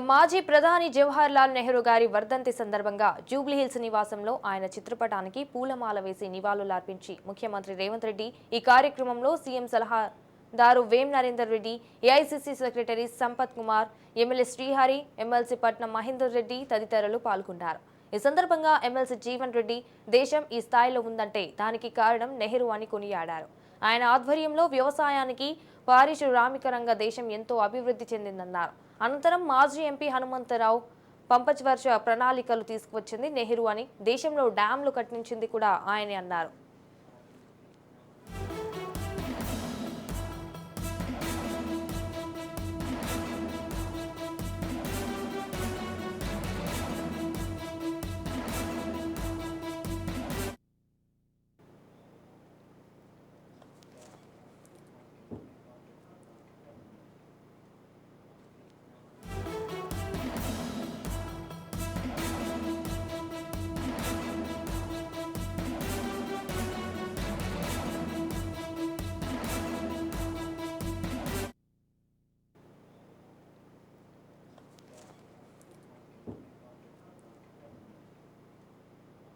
మాజీ ప్రధాని జవహర్ లాల్ నెహ్రూ గారి వర్ధంతి సందర్భంగా జూబ్లీహిల్స్ నివాసంలో ఆయన చిత్రపటానికి పూలమాల వేసి నివాళులర్పించి ముఖ్యమంత్రి రేవంత్ రెడ్డి ఈ కార్యక్రమంలో సీఎం సలహాదారు Vem Narender Reddy, AICC secretary Sampath Kumar, MLA Srihari, MLC Patnam Mahender Reddy తదితరులు పాల్గొన్నారు. ఈ సందర్భంగా ఎమ్మెల్సీ జీవన్ రెడ్డి దేశం ఈ స్థాయిలో ఉందంటే దానికి కారణం నెహ్రూ అని కొనియాడారు. ఆయన ఆధ్వర్యంలో వ్యవసాయానికి పారిశ్రామికంగా దేశం ఎంతో అభివృద్ధి చెందిందన్నారు. అనంతరం మాజీ ఎంపీ హనుమంతరావు పంపచవర్ష ప్రణాళికలు తీసుకువచ్చింది నెహ్రూ అని, దేశంలో డ్యాంలు కట్టించింది కూడా ఆయనే అన్నారు.